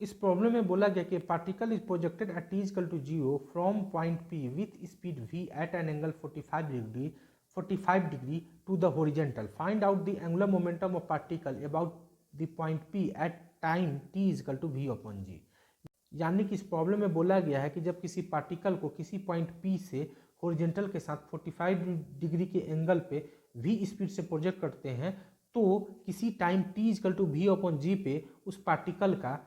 इस प्रॉब्लम में बोला गया कि particle is projected at t equal to 0 from point p with speed v at an angle 45 degree to the horizontal. Find out the angular momentum of particle about the point p at time t equal to v upon g। यानी कि इस problem में बोला गया है कि जब किसी पार्टिकल को किसी पॉइंट p से हॉरिजेंटल के साथ 45 डिग्री के एंगल पे v स्पीड से प्रोजेक्ट करते हैं, तो किसी time t equal to v upon g पे उस पार्टिकल का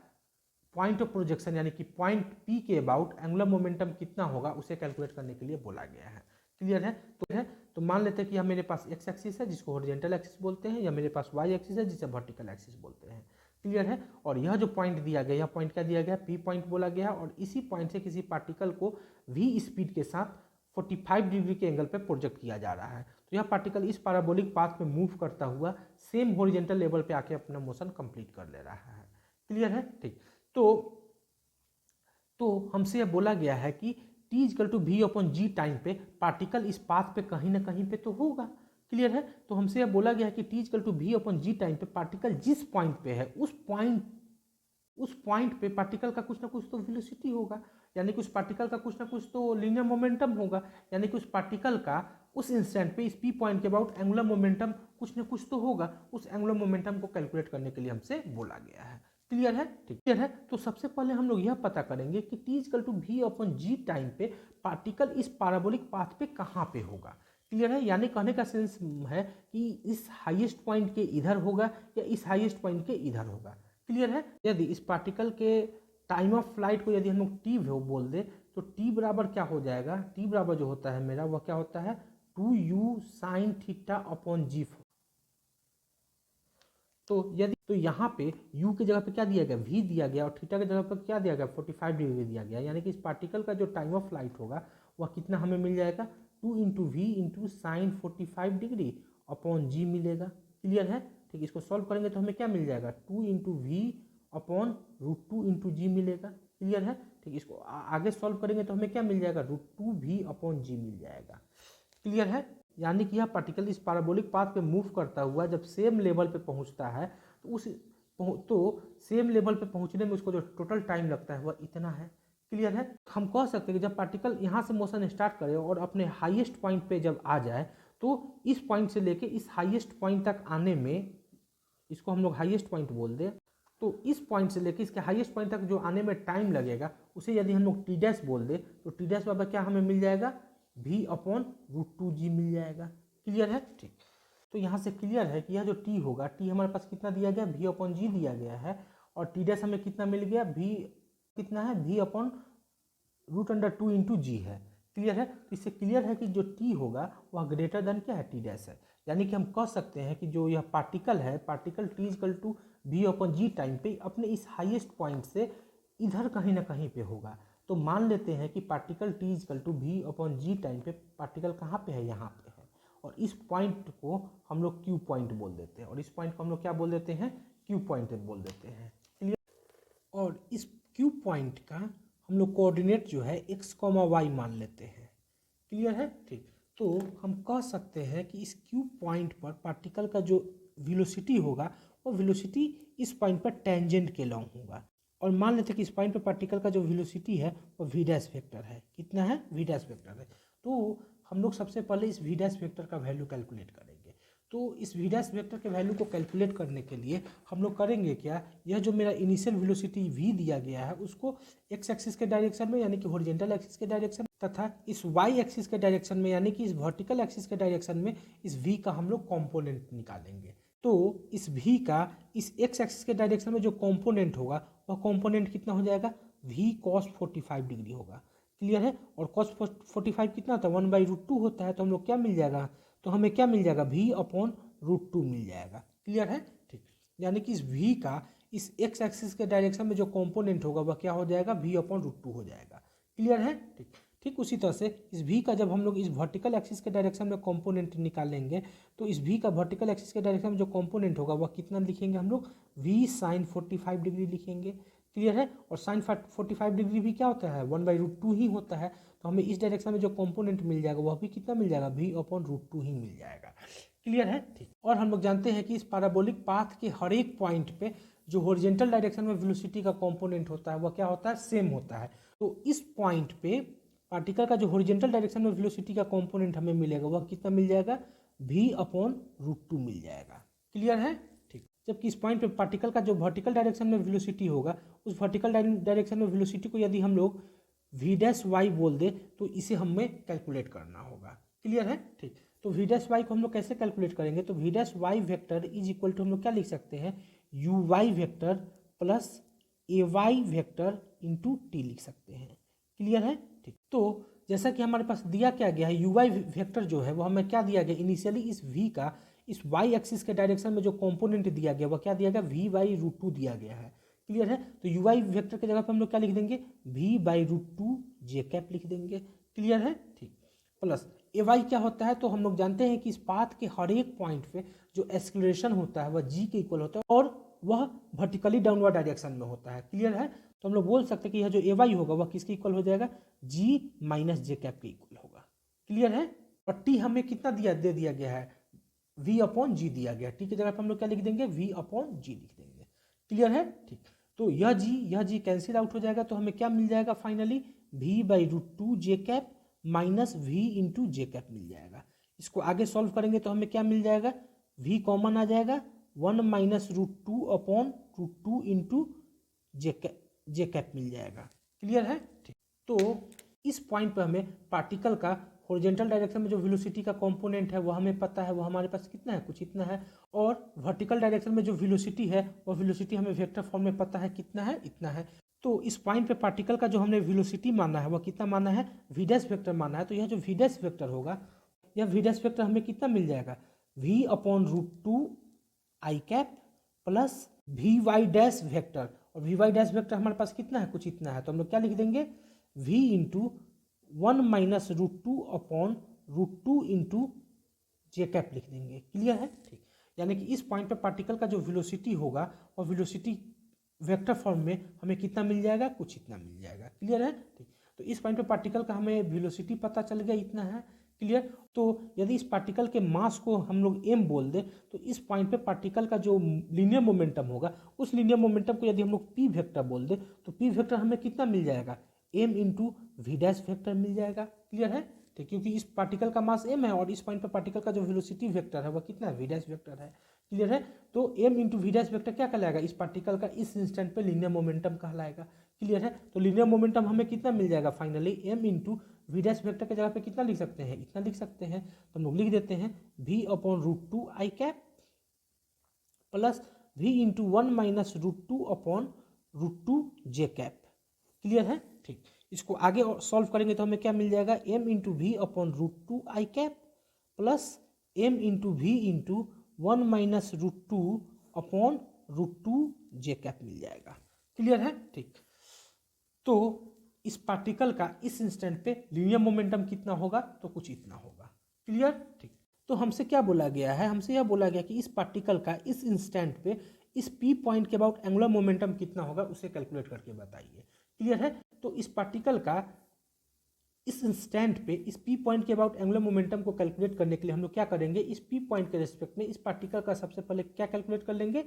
पॉइंट ऑफ प्रोजेक्शन यानी कि पॉइंट P के अबाउट एंगुलर मोमेंटम कितना होगा उसे कैलकुलेट करने के लिए बोला गया है। क्लियर है? तो मान लेते हैं कि यह मेरे पास एक्स एक्सिस है जिसको हॉरिजॉन्टल एक्सिस बोलते हैं, या मेरे पास वाई एक्सिस है जिसे वर्टिकल एक्सिस बोलते हैं। क्लियर है? और यह जो पॉइंट दिया गया, यह पॉइंट क्या दिया गया, P पॉइंट बोला गया, और इसी पॉइंट से किसी पार्टिकल को V स्पीड के साथ 45 डिग्री के एंगल पे प्रोजेक्ट किया जा रहा है। तो यह पार्टिकल इस पैराबोलिक पाथ पे मूव करता हुआ सेम हॉरिजॉन्टल लेवल पे आके अपना मोशन कंप्लीट कर ले रहा है। क्लियर है? ठीक। तो हमसे यह बोला गया है कि t equal to v upon g time पे पार्टिकल इस पाथ पे कहीं ना कहीं पे तो होगा। क्लियर है? तो हमसे यह बोला गया है कि t equal to v upon g time पे पार्टिकल जिस पॉइंट पे है उस पॉइंट पे पार्टिकल का कुछ ना कुछ तो वेलोसिटी होगा, यानी कि उस पार्टिकल का कुछ ना कुछ तो लीनियर मोमेंटम होगा, यानी कि उस पार्टिकल का उस इंस्टेंट पे इस पी पॉइंट के अबाउट एंगुलर मोमेंटम कुछ ना कुछ तो होगा। उस एंगुलर मोमेंटम को कैलकुलेट करने के लिए हमसे बोला गया है। क्लियर है? ठीक। क्लियर है? तो सबसे पहले हम लोग यह पता करेंगे कि t equal to v upon g time पे पार्टिकल इस पैराबोलिक पाथ पे कहाँ पे होगा। क्लियर है? यानी कहने का सेंस है कि इस हाईएस्ट पॉइंट के इधर होगा या इस हाईएस्ट पॉइंट के इधर होगा। क्लियर है? यदि इस पार्टिकल के टाइम ऑफ फ्लाइट को यदि हम लोग टी बोल दे तो टी बराबर क्या हो जाएगा, टी बराबर जो होता है मेरा वह क्या होता है 2u साइन थीटा अपॉन जी। तो यदि तो यहाँ पे u की जगह पे क्या दिया गया, v दिया गया, और थीटा की जगह पे क्या दिया गया 45 डिग्री दिया गया, यानी कि इस पार्टिकल का जो टाइम ऑफ फ्लाइट होगा वह कितना हमें मिल जाएगा 2 into v into sine 45 degree upon g मिलेगा। क्लियर है? ठीक। इसको सॉल्व करेंगे तो हमें क्या मिल जाएगा 2 into v upon root 2 into g मिलेगा। क्लियर है? ठीक। इसको आगे सॉल्व करेंगे तो हमें क्या मिल जाएगा रूट 2 वी अपॉन जी मिल जाएगा। क्लियर है? यानी कि यह पार्टिकल इस पैराबोलिक पाथ पे मूव करता हुआ जब सेम लेवल पे पहुंचता है तो सेम लेवल पे पहुंचने में उसको जो टोटल टाइम लगता है वह इतना है। क्लियर है? हम कह सकते हैं कि जब पार्टिकल यहाँ से मोशन स्टार्ट करे और अपने हाईएस्ट पॉइंट पे जब आ जाए तो इस पॉइंट से लेके इस हाईएस्ट पॉइंट तक आने में, इसको हम लोग हाईएस्ट पॉइंट बोल दें, तो इस पॉइंट से लेके इसके हाईएस्ट पॉइंट तक जो आने में टाइम लगेगा उसे यदि हम लोग टी डैश बोल दें तो टी डैश बाबा क्या हमें मिल जाएगा v अपॉन रूट 2 जी मिल जाएगा। क्लियर है? ठीक। तो यहाँ से क्लियर है कि यह जो t होगा, t हमारे पास कितना दिया गया v अपॉन जी दिया गया है, और टी डैश हमें कितना मिल गया v कितना है v upon root under 2 into g है। क्लियर है? तो इससे क्लियर है कि जो t होगा वह ग्रेटर देन क्या है टी डैश है, यानी कि हम कह सकते हैं कि जो यह पार्टिकल है, particle t equal to v upon g time पे अपने इस हाईएस्ट पॉइंट से इधर कहीं ना कहीं पे होगा। तो मान लेते हैं कि particle t equal to v upon g time पे पार्टिकल कहाँ पे है, यहाँ पे है, और इस पॉइंट को हम लोग क्यू पॉइंट बोल देते हैं, और इस पॉइंट को हम लोग क्या बोल देते हैं क्यू पॉइंट बोल देते हैं। क्लियर? और इस क्यू पॉइंट का हम लोग कोऑर्डिनेट जो है x, y मान लेते हैं। क्लियर है? ठीक। तो हम कह सकते हैं कि इस क्यू पॉइंट पर पार्टिकल का जो वेलोसिटी होगा वो वेलोसिटी इस पॉइंट पर टेंजेंट के लॉन्ग होगा, और मान लेते हैं कि इस पॉइंट पर पार्टिकल का जो वेलोसिटी है वो वी डैश वेक्टर है। कितना है? वी डैश वेक्टर है। तो हम लोग सबसे पहले इस वी डैश वेक्टर का वैल्यू कैलकुलेट करेंगे। तो इस वी डैश वेक्टर के वैल्यू को कैलकुलेट करने के लिए हम लोग करेंगे क्या, यह जो मेरा इनिशियल वेलोसिटी v दिया गया है उसको एक्स एक्सिस के डायरेक्शन में यानी कि हॉरिजॉन्टल एक्सिस के डायरेक्शन तथा इस वाई एक्सिस के डायरेक्शन में यानी कि इस वर्टिकल एक्सिस के डायरेक्शन में इस v का हम लोग कॉम्पोनेंट निकालेंगे। तो इस v का इस एक्स एक्सिस के डायरेक्शन में जो कॉम्पोनेंट होगा वह कॉम्पोनेंट कितना हो जाएगा v cos 45 डिग्री होगा। क्लियर है? और cos 45 कितना होता है 1/√2 होता है, तो हम लोग क्या मिल जाएगा, तो हमें क्या मिल जाएगा v अपॉन रूट 2 मिल जाएगा। क्लियर है? ठीक। यानी कि इस v का इस एक्स एक्सिस के डायरेक्शन में जो कंपोनेंट होगा वह क्या हो जाएगा v अपॉन रूट 2 हो जाएगा। क्लियर है? ठीक। ठीक उसी तरह से इस v का जब हम लोग इस वर्टिकल एक्सिस के डायरेक्शन में कंपोनेंट निकालेंगे तो इस v का वर्टिकल एक्सिस के डायरेक्शन में जो कंपोनेंट होगा वह कितना लिखेंगे हम लोग v साइन 45 डिग्री लिखेंगे। क्लियर है? और साइन 45 डिग्री भी क्या होता है 1/√2 ही होता है, तो हमें इस डायरेक्शन में जो कंपोनेंट मिल जाएगा वह भी कितना मिल जाएगा v अपॉन रूट 2 ही मिल जाएगा। क्लियर है? ठीक। और हम लोग जानते हैं कि इस पैराबोलिक पाथ के हर एक पॉइंट पे जो हॉरिजॉन्टल डायरेक्शन में वेलोसिटी का कंपोनेंट होता है वह क्या होता है, सेम होता है। तो इस पॉइंट पे पार्टिकल का जो हॉरिजॉन्टल डायरेक्शन में वेलोसिटी का कंपोनेंट हमें मिलेगा वह कितना मिल जाएगा, v/√2 मिल जाएगा। क्लियर है, ठीक। जबकि इस पॉइंट पे पार्टिकल का जो वर्टिकल डायरेक्शन में वेलोसिटी होगा उस वर्टिकल डायरेक्शन में वेलोसिटी को यदि हम लोग v' बोल दे तो इसे हमें कैलकुलेट करना होगा। क्लियर है, ठीक। तो v' को हम लोग कैसे कैलकुलेट करेंगे, तो v' vector is equal to हम लोग क्या लिख सकते हैं, uy vector plus ay vector into t लिख सकते हैं। क्लियर है, ठीक। तो जैसा कि हमारे पास दिया क्या गया है, uy वेक्टर जो है वो हमें क्या दिया गया, इनिशियली इस v का इस y एक्सिस के डायरेक्शन में जो कंपोनेंट दिया गया वह क्या दिया गया, v/√2 दिया गया है। क्लियर है, तो uy वेक्टर के जगह पे हम लोग क्या लिख देंगे, v/√2 j कैप लिख देंगे। क्लियर है, ठीक। प्लस ay क्या होता है, तो हम लोग जानते हैं कि इस पाथ के हर एक पॉइंट पे जो एक्सेलरेशन होता है वह g के इक्वल होता है और वह वर्टिकली डाउनवर्ड डायरेक्शन में होता है। क्लियर है, तो हम लोग बोल सकते हैं कि यह जो ay होगा वह किसके इक्वल हो जाएगा, g माइनस जे कैप के इक्वल होगा। क्लियर है, और t हमें कितना दे दिया गया है, v/g दिया गया है। t की जगह पर हम लोग क्या लिख देंगे, v/g लिख देंगे। क्लियर है, ठीक। तो यह g कैंसिल आउट हो जाएगा, तो हमें क्या मिल जाएगा फाइनली, v/√2 जे कैप माइनस v इंटू जे कैप मिल जाएगा। इसको आगे सॉल्व करेंगे तो हमें क्या मिल जाएगा, v कॉमन आ जाएगा, 1 माइनस √2/√2 इंटू जे कैप मिल जाएगा। क्लियर है, ठीक। तो इस पॉइंट पर हमें पार्टिकल का हॉरिजॉन्टल डायरेक्शन में जो वेलोसिटी का कंपोनेंट है वह हमें पता है, वो हमारे पास कितना है, कुछ इतना है। और वर्टिकल डायरेक्शन में जो वेलोसिटी है वह वेलोसिटी हमें वेक्टर फॉर्म में पता है, कितना है, इतना है। तो इस पॉइंट पे पार्टिकल का जो हमने वेलोसिटी माना है वह कितना माना है, v' वेक्टर माना है। तो यह जो v' वेक्टर होगा, यह v' वेक्टर हमें कितना मिल जाएगा, v/√2 i cap plus vy' vector, और vy' वेक्टर हमारे पास कितना है, कुछ इतना है। तो हम लोग क्या लिख देंगे, v इंटू 1 माइनस √2/√2 इंटू जे कैप लिख देंगे। क्लियर है, ठीक। यानी कि इस पॉइंट पे पार्टिकल का जो वेलोसिटी होगा और वेलोसिटी वेक्टर फॉर्म में हमें कितना मिल जाएगा, कुछ इतना मिल जाएगा। क्लियर है, ठीक। तो इस पॉइंट पे पार्टिकल का हमें वेलोसिटी पता चल गया, इतना है। क्लियर, तो यदि इस पार्टिकल के मास को हम लोग m बोल दें तो इस पॉइंट पे पार्टिकल का जो लीनियर मोमेंटम होगा उस लीनियर मोमेंटम को यदि हम लोग p वेक्टर बोल दें तो p वेक्टर हमें कितना मिल जाएगा, m इंटू v' वेक्टर मिल जाएगा। क्लियर है, ठीक। क्योंकि इस पार्टिकल का मास m है और इस पॉइंट पर पार्टिकल का जो वेलोसिटी वेक्टर है वह कितना है, v' वेक्टर है। क्लियर है, तो m इंटू v' वेक्टर क्या कहलाएगा, इस पार्टिकल का इस इंस्टेंट पे लीनियर मोमेंटम कहलाएगा। क्लियर है, तो लीनियर मोमेंटम हमें कितना मिल जाएगा finally, m into v' vector के जगह पे कितना लिख सकते हैं, इतना लिख सकते हैं। तो हम लोग लिख देते हैं v/√2 i cap plus v into 1 minus √2/√2 j cap. Clear है, ठीक। इसको आगे सॉल्व करेंगे तो हमें क्या मिल जाएगा, m into v/√2 i cap plus m into v into 1 minus √2/√2 j cap मिल जाएगा। क्लियर है, ठीक। तो इस पार्टिकल का इस इंस्टेंट पे लीनियर मोमेंटम कितना होगा, तो कुछ इतना होगा। क्लियर, ठीक। तो हमसे क्या बोला गया है, हमसे यह बोला गया कि इस पार्टिकल का इस इंस्टेंट पे इस p पॉइंट के अबाउट एंगुलर मोमेंटम कितना होगा उसे कैलकुलेट करके बताइए। क्लियर है, तो इस पार्टिकल का इस इंस्टेंट पे इस p पॉइंट के अबाउट एंगुलर मोमेंटम को कैलकुलेट करने के लिए हम लोग क्या करेंगे, इस p पॉइंट के रेस्पेक्ट में इस पार्टिकल का सबसे पहले क्या कैलकुलेट कर लेंगे,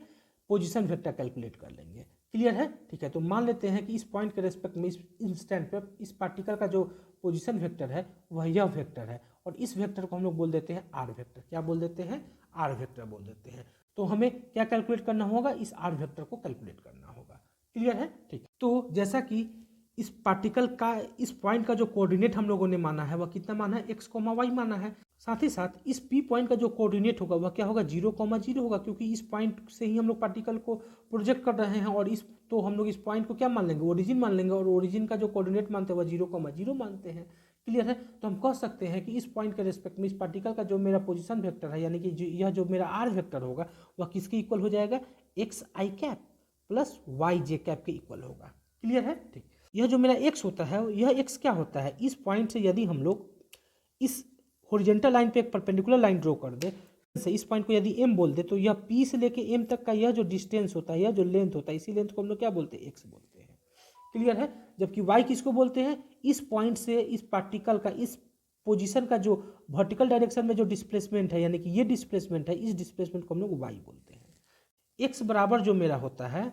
पोजीशन वेक्टर कैलकुलेट कर लेंगे। क्लियर है, ठीक है। तो मान लेते हैं कि इस पॉइंट के रेस्पेक्ट में इस इंस्टेंट पे इस पार्टिकल का जो पोजीशन वेक्टर है वह यह वेक्टर है और इस वेक्टर को हम लोग बोल देते हैं आर वेक्टर। क्या बोल देते हैं, आर वेक्टर बोल देते हैं। तो हमें क्या कैलकुलेट करना होगा, इस आर वेक्टर को कैलकुलेट करना होगा। क्लियर है, ठीक। तो जैसा कि इस पार्टिकल का इस पॉइंट का जो कोऑर्डिनेट हम लोगों ने माना है वह कितना माना है, x, y माना है। साथ ही साथ इस p पॉइंट का जो कोऑर्डिनेट होगा वह क्या होगा, 0,0 होगा, क्योंकि इस पॉइंट से ही हम लोग पार्टिकल को प्रोजेक्ट कर रहे हैं और तो हम लोग इस पॉइंट को क्या मान लेंगे, ओरिजिन मान लेंगे और ओरिजिन का जो कोऑर्डिनेट मानते हैं वह 0,0 मानते हैं। क्लियर है, तो हम कह सकते हैं कि इस पॉइंट के रेस्पेक्ट में इस पार्टिकल का जो मेरा पोजिशन वेक्टर है यानी कि यह जो मेरा आर वेक्टर होगा वह किसके इक्वल हो जाएगा, एक्स आई कैप प्लस वाई जे कैप के इक्वल होगा। क्लियर है, ठीक। यह जो मेरा x होता है यह x क्या होता है, इस पॉइंट से यदि हम लोग इस हॉरिजॉन्टल लाइन पे एक परपेंडिकुलर लाइन ड्रॉ कर दे से इस पॉइंट को यदि m बोल दे तो यह p से लेके m तक का यह जो डिस्टेंस होता है, यह जो लेंथ होता है, इसी लेंथ को हम लोग क्या बोलते हैं, x बोलते हैं। क्लियर है, जबकि y किसको बोलते हैं, इस पॉइंट से इस पार्टिकल का इस पोजीशन का जो वर्टिकल डायरेक्शन में जो डिस्प्लेसमेंट है यानी कि ये डिस्प्लेसमेंट है, इस डिस्प्लेसमेंट को हम लोग y बोलते हैं। x बराबर जो मेरा होता है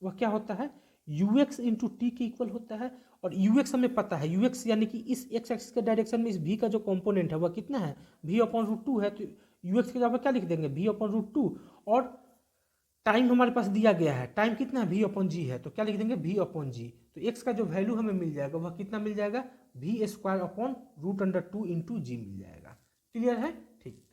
वह क्या होता है ux इंटू टी के इक्वल होता है। और ux हमें पता है, ux यानी कि इस x एक्सिस के डायरेक्शन में इस v का जो कंपोनेंट है वह कितना है v अपॉन रूट टू है। तो ux की जगह पर क्या लिख देंगे v अपॉन रूट टू। और टाइम हमारे पास दिया गया है, टाइम कितना है v अपॉन जी है, तो क्या लिख देंगे v अपॉन जी। तो x का जो वैल्यू हमें मिल जाएगा वह कितना मिल जाएगा v square upon root under two into g मिल जाएगा। क्लियर है? ठीक।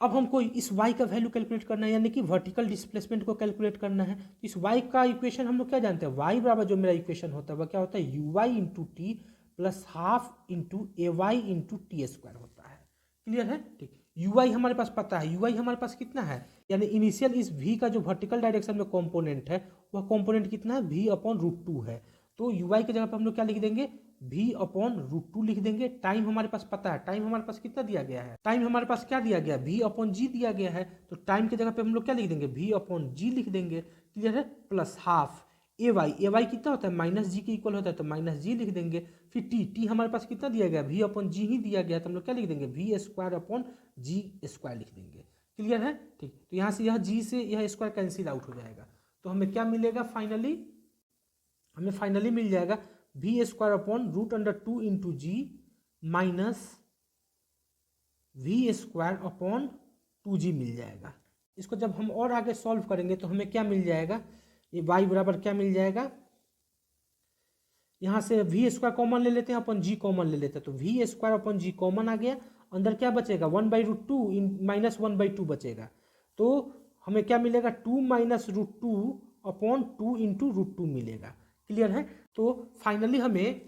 अब हमको इस y का वैल्यू कैलकुलेट करना है, यानी कि वर्टिकल डिस्प्लेसमेंट को कैलकुलेट करना है। तो इस y का इक्वेशन हम लोग क्या जानते हैं, y बराबर जो मेरा इक्वेशन होता है वह क्या होता है u y into t plus half into a y into t square होता है। क्लियर है? ठीक। यू वाई हमारे पास पता है, यू वाई हमारे पास कितना है, यानी इनिशियल इस v का जो वर्टिकल डायरेक्शन में कॉम्पोनेंट है वह कॉम्पोनेंट कितना है v अपॉन रूट टू है। तो यू वाई की जगह पर हम लोग क्या लिख देंगे v अपॉन रूट टू लिख देंगे। टाइम हमारे पास पता है, टाइम हमारे पास कितना दिया गया है, टाइम हमारे पास क्या दिया गया v अपॉन जी दिया गया है। तो टाइम की जगह पे हम लोग क्या लिख देंगे v अपॉन जी लिख देंगे। क्लियर है? प्लस हाफ ए वाई कितना होता है माइनस जी के इक्वल होता है, तो माइनस जी लिख देंगे। फिर टी हमारे पास कितना दिया गया v अपॉन जी ही दिया गया, तो हम लोग क्या लिख देंगे v स्क्वायर अपॉन जी स्क्वायर लिख देंगे। क्लियर है? ठीक। तो यहाँ से यह जी से यह स्क्वायर कैंसिल आउट हो जाएगा, तो हमें क्या मिलेगा फाइनली, हमें फाइनली मिल जाएगा v square upon root under two into g minus v square upon two g मिल जाएगा। इसको जब हम और आगे सॉल्व करेंगे तो हमें क्या मिल जाएगा, ये y बराबर क्या मिल जाएगा, यहाँ से v स्क्वायर कॉमन ले लेते हैं अपन g कॉमन ले लेते हैं, तो v square upon g common आ गया, अंदर क्या बचेगा one by root two minus one by two बचेगा। तो हमें क्या मिलेगा two minus root two upon two into root two मिलेगा। क्लियर है? तो फाइनली हमें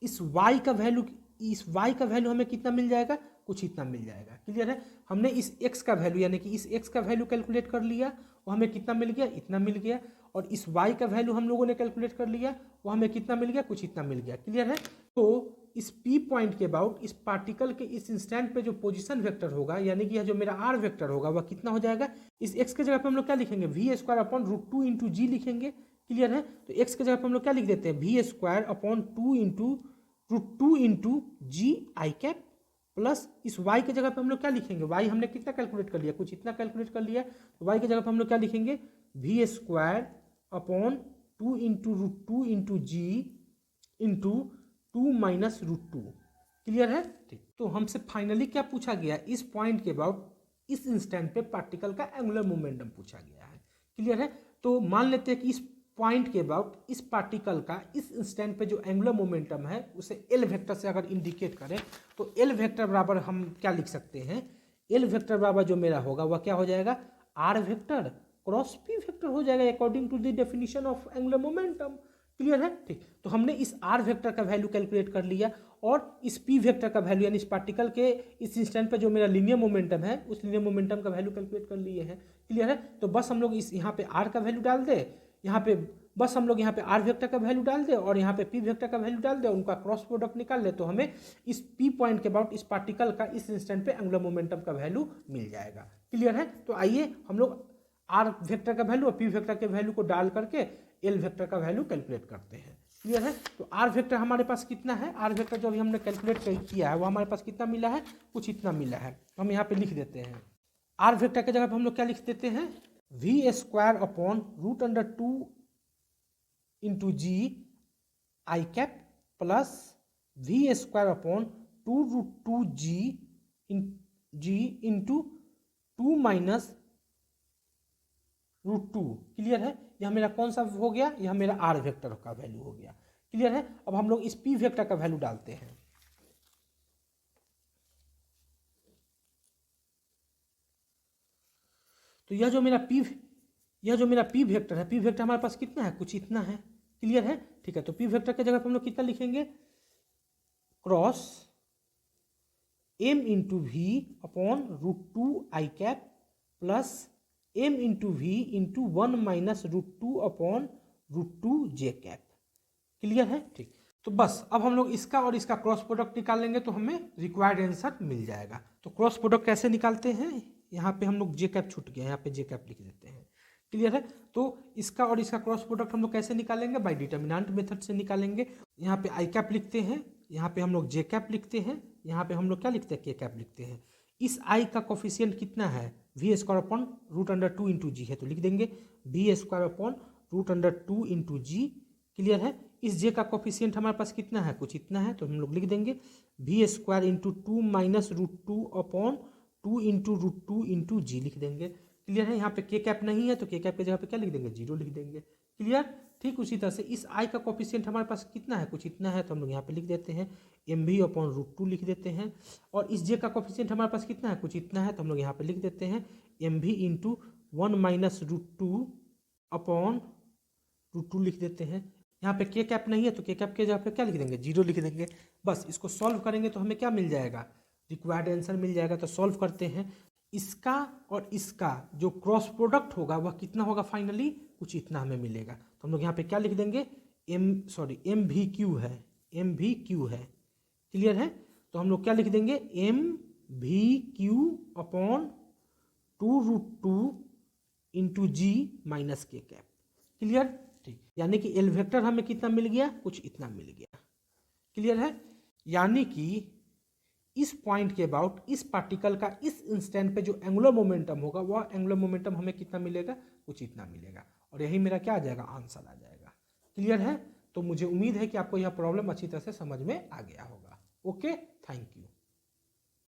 इस y का वैल्यू, इस y का वैल्यू हमें कितना मिल जाएगा, कुछ इतना मिल जाएगा। क्लियर है? हमने इस x का वैल्यू यानी कि इस x का वैल्यू कैलकुलेट कर लिया, वो हमें कितना मिल गया, इतना मिल गया। और इस y का वैल्यू हम लोगों ने कैलकुलेट कर लिया, वो हमें कितना मिल गया, कुछ इतना मिल गया। क्लियर है? तो इस p पॉइंट के अबाउट इस पार्टिकल के इस इंस्टेंट पे जो पोजीशन वेक्टर होगा, यानी कि यह जो मेरा r वेक्टर होगा वह कितना हो जाएगा, इस x के जगह पे हम लोग क्या लिखेंगे v square upon root two into g लिखेंगे। क्लियर है? तो x के जगह पे हम लोग क्या लिख देते हैं v square upon two into root two into g i cap plus इस y के जगह पे हम लोग क्या लिखेंगे, y हमने कितना कैलकुलेट कर लिया, कुछ इतना कैलकुलेट कर लिया। तो y के जगह पे हम लोग क्या लिखेंगे v square upon two into root two into g into two minus root two. Clear है? ठीक। तो हमसे फाइनली क्या पूछा गया, इस पॉइंट के अबाउट इस इंस्टेंट पे पार्टिकल का एंगुलर मोमेंटम पूछा गया है। क्लियर है? तो मान लेते हैं कि इस पॉइंट के अबाउट इस पार्टिकल का इस इंस्टेंट पे जो एंगुलर मोमेंटम है उसे एल वेक्टर से अगर इंडिकेट करें तो एल वेक्टर बराबर हम क्या लिख सकते हैं, एल वेक्टर बराबर जो मेरा होगा वह क्या हो जाएगा r vector cross p vector हो जाएगा according to the definition of angular momentum. Clear है? ठीक। तो हमने इस आर वेक्टर का वैल्यू कैलकुलेट कर लिया और इस पी वेक्टर का वैल्यू यानी इस पार्टिकल के इस इंस्टेंट पे जो मेरा लीनियर मोमेंटम है उस लीनियर मोमेंटम का वैल्यू कैलकुलेट कर लिए हैं। क्लियर है? तो बस हम लोग इस यहाँ पे आर का वैल्यू डाल दे, यहाँ पे बस हम लोग यहाँ पे आर वेक्टर का वैल्यू डाल दे और यहाँ पे पी वेक्टर का वैल्यू डाल दे, उनका क्रॉस प्रोडक्ट निकाल ले, तो हमें इस पी पॉइंट के अबाउट इस पार्टिकल का इस इंस्टेंट पे एंगुलर मोमेंटम का वैल्यू मिल जाएगा। क्लियर है? तो आइए हम लोग आर वेक्टर का वैल्यू और पी वेक्टर के वैल्यू को डाल करके एल वेक्टर का वैल्यू कैलकुलेट करते हैं। क्लियर है? तो आर वेक्टर हमारे पास कितना है, आर वेक्टर जो अभी हमने कैलकुलेट किया है वो हमारे पास कितना मिला है, कुछ इतना मिला है। हम यहाँ पे लिख देते हैं आर वेक्टर की जगह पे हम लोग क्या लिख देते हैं v square upon root under two into g i cap plus v square upon two root two g into two minus root two. Clear है? यह मेरा कौन सा हो गया, यह मेरा आर वेक्टर का वैल्यू हो गया। क्लियर है? अब हम लोग इस पी वेक्टर का वैल्यू डालते हैं। तो यह जो मेरा पी वेक्टर है, पी वेक्टर हमारे पास कितना है, कुछ इतना है। क्लियर है? ठीक है। तो पी वेक्टर की जगह पर हम लोग कितना लिखेंगे cross m into v upon root two i cap plus m into v into one minus root two upon root two j cap. Clear है? ठीक। तो बस अब हम लोग इसका और इसका क्रॉस प्रोडक्ट निकाल लेंगे तो हमें रिक्वायर्ड आंसर मिल जाएगा। तो क्रॉस प्रोडक्ट कैसे निकालते हैं, यहाँ पे हम लोग जे कैप छूट गया, यहाँ पे जे कैप लिख देते हैं। क्लियर है? तो इसका और इसका क्रॉस प्रोडक्ट हम लोग कैसे निकालेंगे, बाय डिटर्मिनेंट मेथड से निकालेंगे। यहाँ पे आई कैप लिखते हैं, यहाँ पे हम लोग जे कैप लिखते हैं, यहाँ पे हम लोग क्या लिखते हैं के कैप लिखते हैं। इस आई का कोफिशिएंट कितना है v square upon root under 2 into g है, तो लिख देंगे v square upon root under 2 into g. Clear है। इस जे का कोफिशिएंट हमारे पास कितना है, कुछ इतना है, तो हम लोग लिख देंगे v square into 2 minus root 2 upon 2 into root 2 into g लिख देंगे। क्लियर है। यहाँ पे के कैप नहीं है तो के कैप के जगह पे क्या लिख देंगे, 0 लिख देंगे। क्लियर। ठीक उसी तरह से इस आई का कोफिशिएंट हमारे पास कितना है, कुछ इतना है, तो हम लोग यहाँ पे लिख देते हैं एम वी अपॉन रूट 2 लिख देते हैं। और इस जे का कोफिशिएंट हमारे पास कितना है, कुछ इतना है, तो हम लोग यहाँ पे लिख देते हैं m v into 1 minus root 2 upon root 2 लिख देते हैं। यहाँ पे के कैप नहीं है तो के कैप के जगह पे क्या लिख देंगे, 0 लिख देंगे। बस इसको सॉल्व करेंगे तो हमें क्या मिल जाएगा, रिक्वायर्ड आंसर मिल जाएगा। तो सॉल्व करते हैं। इसका और इसका जो क्रॉस प्रोडक्ट होगा वह कितना होगा, फाइनली कुछ इतना हमें मिलेगा। तो हम लोग यहाँ पे क्या लिख देंगे, एम वी क्यू है, एम वी क्यू है। क्लियर है। तो हम लोग क्या लिख देंगे, m v q upon 2 root 2 into g minus k cap. Clear. ठीक, यानी कि एल वेक्टर हमें कितना मिल गया, कुछ इतना मिल गया। क्लियर है। यानी कि इस पॉइंट के अबाउट इस पार्टिकल का इस इंस्टेंट पे जो एंगुलर मोमेंटम होगा वह एंगुलर मोमेंटम हमें कितना मिलेगा, कुछ इतना मिलेगा। और यही मेरा क्या आ जाएगा, आंसर आ जाएगा। क्लियर है। तो मुझे उम्मीद है कि आपको यह प्रॉब्लम अच्छी तरह से समझ में आ गया होगा। Okay, thank you.